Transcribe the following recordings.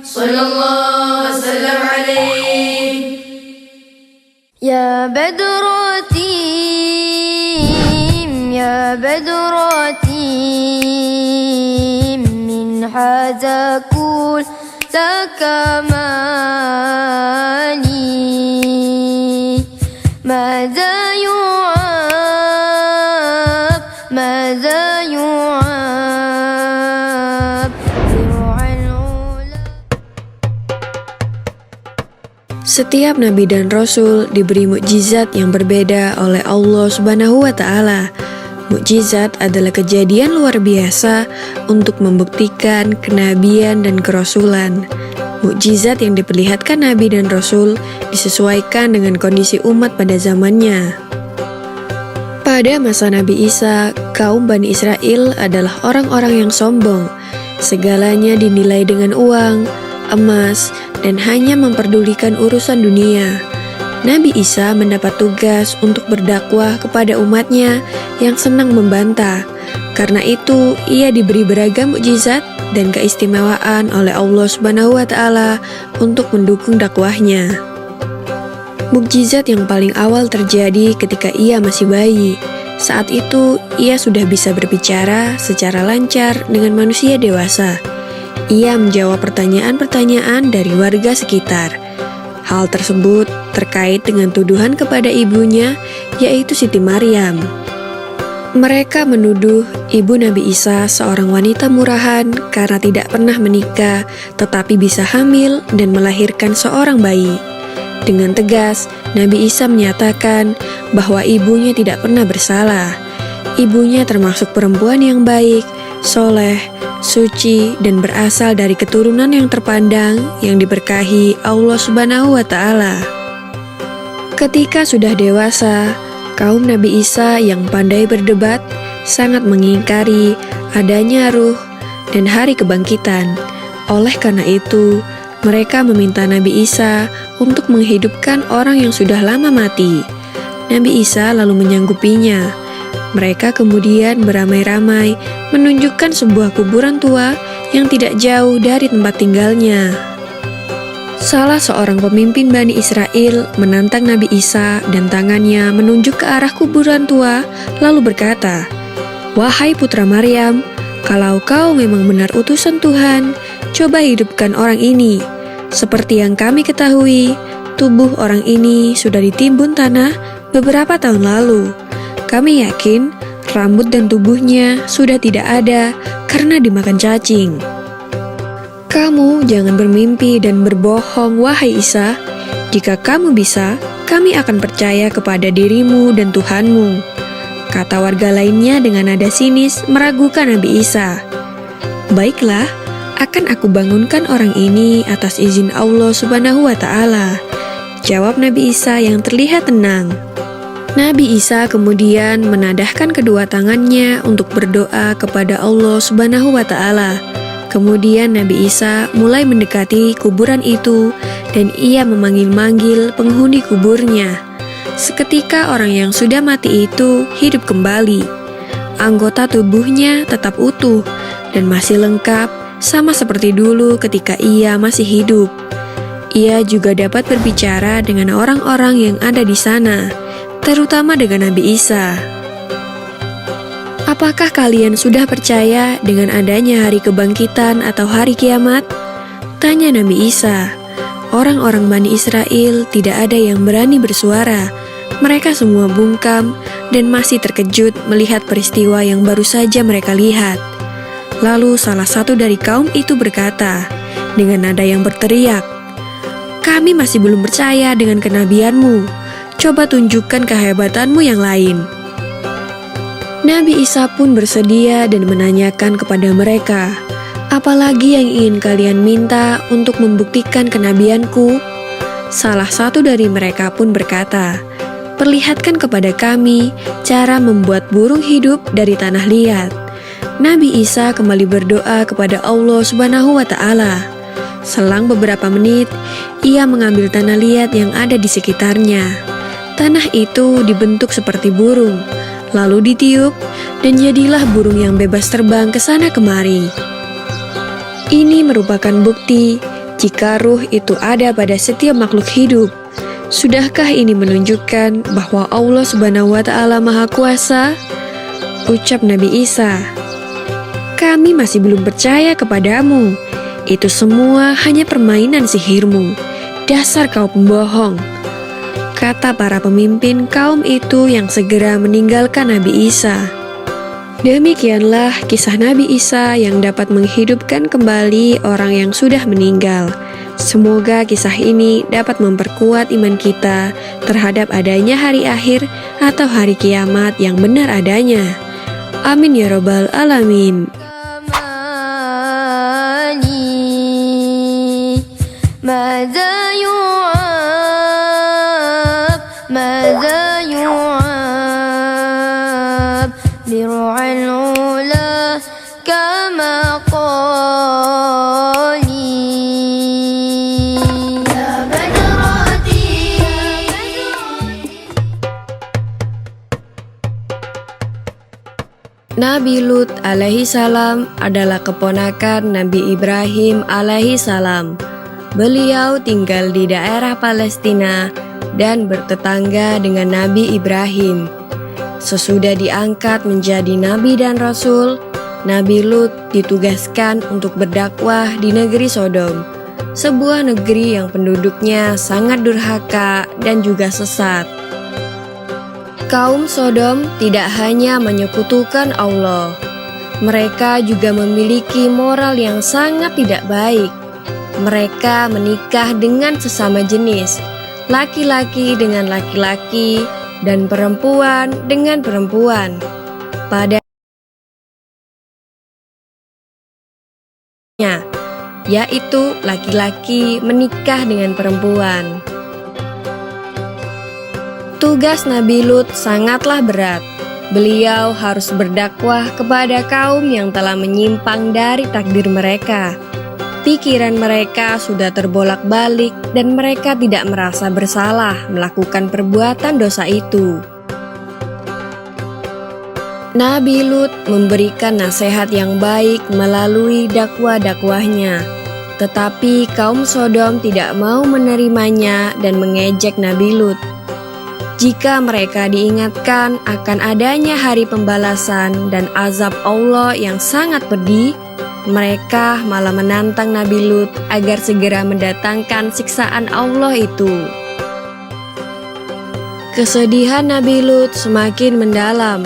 sallallahu wasallam alaih. Ya Badratim, ya Badratim, min hazakul takamani, ماذا يعاب ماذا يعاب Setiap nabi dan rasul diberi mukjizat yang berbeda oleh Allah Subhanahu wa taala. Mukjizat adalah kejadian luar biasa untuk membuktikan kenabian dan kerasulan. Mukjizat yang diperlihatkan nabi dan rasul disesuaikan dengan kondisi umat pada zamannya. Pada masa Nabi Isa, kaum Bani Israel adalah orang-orang yang sombong. Segalanya dinilai dengan uang, emas, dan hanya memperdulikan urusan dunia. Nabi Isa mendapat tugas untuk berdakwah kepada umatnya yang senang membantah. Karena itu, ia diberi beragam mukjizat dan keistimewaan oleh Allah Subhanahu wa taala untuk mendukung dakwahnya. Mukjizat yang paling awal terjadi ketika ia masih bayi. Saat itu, ia sudah bisa berbicara secara lancar dengan manusia dewasa. Ia menjawab pertanyaan-pertanyaan dari warga sekitar. Hal tersebut terkait dengan tuduhan kepada ibunya, yaitu Siti Maryam. Mereka menuduh ibu Nabi Isa seorang wanita murahan karena tidak pernah menikah, tetapi bisa hamil dan melahirkan seorang bayi. Dengan tegas, Nabi Isa menyatakan bahwa ibunya tidak pernah bersalah. Ibunya termasuk perempuan yang baik, soleh, suci, dan berasal dari keturunan yang terpandang yang diberkahi Allah Subhanahu wa taala. Ketika sudah dewasa, kaum Nabi Isa yang pandai berdebat sangat mengingkari adanya ruh dan hari kebangkitan. Oleh karena itu, mereka meminta Nabi Isa untuk menghidupkan orang yang sudah lama mati. Nabi Isa lalu menyanggupinya. Mereka kemudian beramai-ramai menunjukkan sebuah kuburan tua yang tidak jauh dari tempat tinggalnya. Salah seorang pemimpin Bani Israel menantang Nabi Isa dan tangannya menunjuk ke arah kuburan tua, lalu berkata, "Wahai putra Maryam, kalau kau memang benar utusan Tuhan, coba hidupkan orang ini. Seperti yang kami ketahui, tubuh orang ini sudah ditimbun tanah beberapa tahun lalu. Kami yakin rambut dan tubuhnya sudah tidak ada karena dimakan cacing." Kamu jangan bermimpi dan berbohong, wahai Isa. Jika kamu bisa, kami akan percaya kepada dirimu dan Tuhanmu. Kata warga lainnya dengan nada sinis meragukan Nabi Isa. Baiklah, akan aku bangunkan orang ini atas izin Allah Subhanahu wa taala, jawab Nabi Isa yang terlihat tenang. Nabi Isa kemudian menadahkan kedua tangannya untuk berdoa kepada Allah Subhanahu wa taala. Kemudian Nabi Isa mulai mendekati kuburan itu dan ia memanggil-manggil penghuni kuburnya. Seketika orang yang sudah mati itu hidup kembali. Anggota tubuhnya tetap utuh dan masih lengkap sama seperti dulu ketika ia masih hidup. Ia juga dapat berbicara dengan orang-orang yang ada di sana, terutama dengan Nabi Isa. Apakah kalian sudah percaya dengan adanya hari kebangkitan atau hari kiamat? Tanya Nabi Isa. Orang-orang Bani Israel tidak ada yang berani bersuara. Mereka semua bungkam dan masih terkejut melihat peristiwa yang baru saja mereka lihat. Lalu salah satu dari kaum itu berkata dengan nada yang berteriak, "Kami masih belum percaya dengan kenabianmu. Coba tunjukkan kehebatanmu yang lain." Nabi Isa pun bersedia dan menanyakan kepada mereka, "Apalagi yang ingin kalian minta untuk membuktikan kenabianku?" Salah satu dari mereka pun berkata, "Perlihatkan kepada kami cara membuat burung hidup dari tanah liat." Nabi Isa kembali berdoa kepada Allah Subhanahu wa taala. Selang beberapa menit, ia mengambil tanah liat yang ada di sekitarnya. Tanah itu dibentuk seperti burung, lalu ditiup, dan jadilah burung yang bebas terbang ke sana kemari. Ini merupakan bukti jika ruh itu ada pada setiap makhluk hidup. Sudahkah ini menunjukkan bahwa Allah Subhanahu wa Ta'ala Maha Kuasa? Ucap Nabi Isa, "Kami masih belum percaya kepadamu. Itu semua hanya permainan sihirmu. Dasar kau pembohong," kata para pemimpin kaum itu yang segera meninggalkan Nabi Isa. Demikianlah kisah Nabi Isa yang dapat menghidupkan kembali orang yang sudah meninggal. Semoga kisah ini dapat memperkuat iman kita terhadap adanya hari akhir atau hari kiamat yang benar adanya. Amin ya robbal alamin. Nabi Lut alaihi salam adalah keponakan Nabi Ibrahim alaihi salam. Beliau tinggal di daerah Palestina dan bertetangga dengan Nabi Ibrahim. Sesudah diangkat menjadi nabi dan rasul, Nabi Lut ditugaskan untuk berdakwah di negeri Sodom, sebuah negeri yang penduduknya sangat durhaka dan juga sesat. Kaum Sodom tidak hanya menyekutukan Allah, mereka juga memiliki moral yang sangat tidak baik. Mereka menikah dengan sesama jenis, laki-laki dengan laki-laki, dan perempuan dengan perempuan. Yaitu laki-laki menikah dengan perempuan. Tugas Nabi Lut sangatlah berat. Beliau harus berdakwah kepada kaum yang telah menyimpang dari takdir mereka. Pikiran mereka sudah terbolak-balik dan mereka tidak merasa bersalah melakukan perbuatan dosa itu. Nabi Lut memberikan nasihat yang baik melalui dakwah-dakwahnya. Tetapi kaum Sodom tidak mau menerimanya dan mengejek Nabi Lut. Jika mereka diingatkan akan adanya hari pembalasan dan azab Allah yang sangat pedih, mereka malah menantang Nabi Lut agar segera mendatangkan siksaan Allah itu. Kesedihan Nabi Lut semakin mendalam,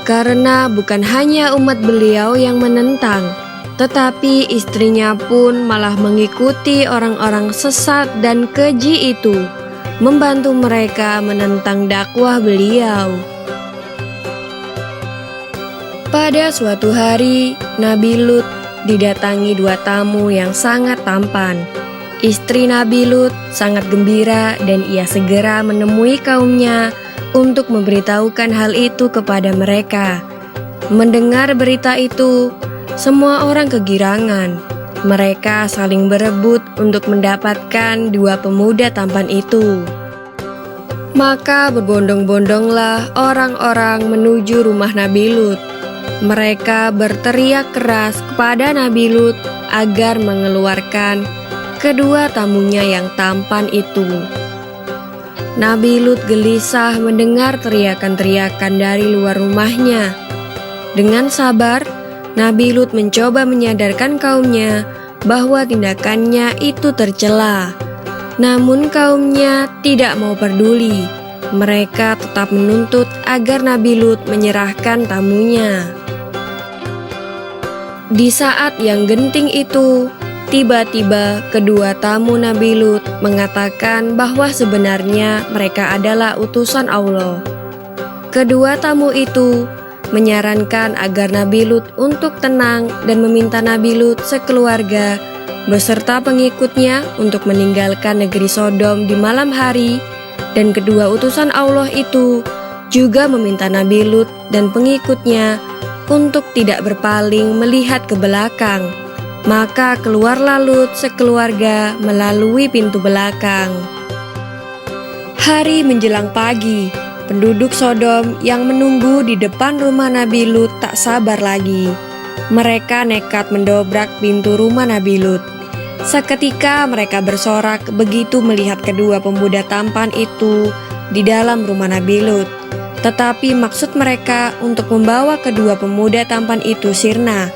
karena bukan hanya umat beliau yang menentang, tetapi istrinya pun malah mengikuti orang-orang sesat dan keji itu, membantu mereka menentang dakwah beliau. Pada suatu hari, Nabi Lut didatangi dua tamu yang sangat tampan. Istri Nabi Lut sangat gembira dan ia segera menemui kaumnya untuk memberitahukan hal itu kepada mereka. Mendengar berita itu, semua orang kegirangan. Mereka saling berebut untuk mendapatkan dua pemuda tampan itu. Maka berbondong-bondonglah orang-orang menuju rumah Nabi Lut. Mereka berteriak keras kepada Nabi Lut agar mengeluarkan kedua tamunya yang tampan itu. Nabi Lut gelisah mendengar teriakan-teriakan dari luar rumahnya. Dengan sabar, Nabi Lut mencoba menyadarkan kaumnya bahwa tindakannya itu tercela. Namun kaumnya tidak mau peduli. Mereka tetap menuntut agar Nabi Lut menyerahkan tamunya. Di saat yang genting itu, tiba-tiba kedua tamu Nabi Lut mengatakan bahwa sebenarnya mereka adalah utusan Allah. Kedua tamu itu menyarankan agar Nabi Lut untuk tenang dan meminta Nabi Lut sekeluarga beserta pengikutnya untuk meninggalkan negeri Sodom di malam hari, dan kedua utusan Allah itu juga meminta Nabi Lut dan pengikutnya untuk tidak berpaling melihat ke belakang. Maka keluarlah Lut sekeluarga melalui pintu belakang. Hari menjelang pagi, penduduk Sodom yang menunggu di depan rumah Nabi Lut tak sabar lagi. Mereka nekat mendobrak pintu rumah Nabi Lut. Seketika mereka bersorak begitu melihat kedua pemuda tampan itu di dalam rumah Nabi Lut. Tetapi maksud mereka untuk membawa kedua pemuda tampan itu sirna,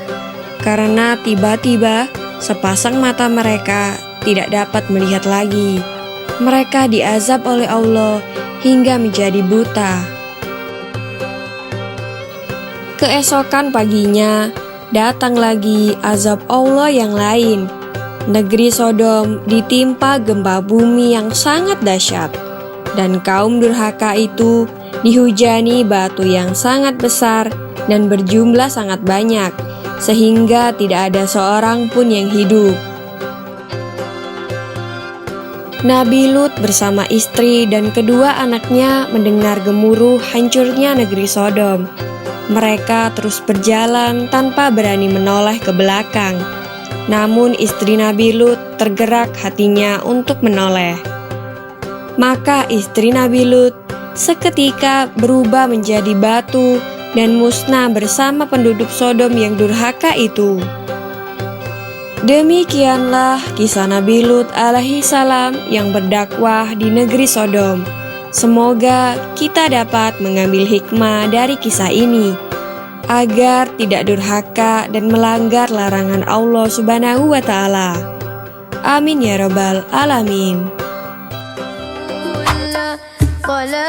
karena tiba-tiba sepasang mata mereka tidak dapat melihat lagi. Mereka diazab oleh Allah hingga menjadi buta. Keesokan paginya, datang lagi azab Allah yang lain. Negeri Sodom ditimpa gempa bumi yang sangat dahsyat, dan kaum durhaka itu dihujani batu yang sangat besar dan berjumlah sangat banyak, sehingga tidak ada seorang pun yang hidup. Nabi Lut bersama istri dan kedua anaknya mendengar gemuruh hancurnya negeri Sodom. Mereka terus berjalan tanpa berani menoleh ke belakang. Namun istri Nabi Lut tergerak hatinya untuk menoleh. Maka istri Nabi Lut seketika berubah menjadi batu dan musnah bersama penduduk Sodom yang durhaka itu. Demikianlah kisah Nabi Lut alaihi salam yang berdakwah di negeri Sodom. Semoga kita dapat mengambil hikmah dari kisah ini, agar tidak durhaka dan melanggar larangan Allah Subhanahu wa Ta'ala. Amin ya Rabbal 'Alamin. صلالي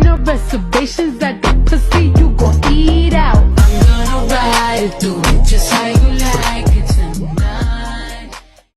No reservations at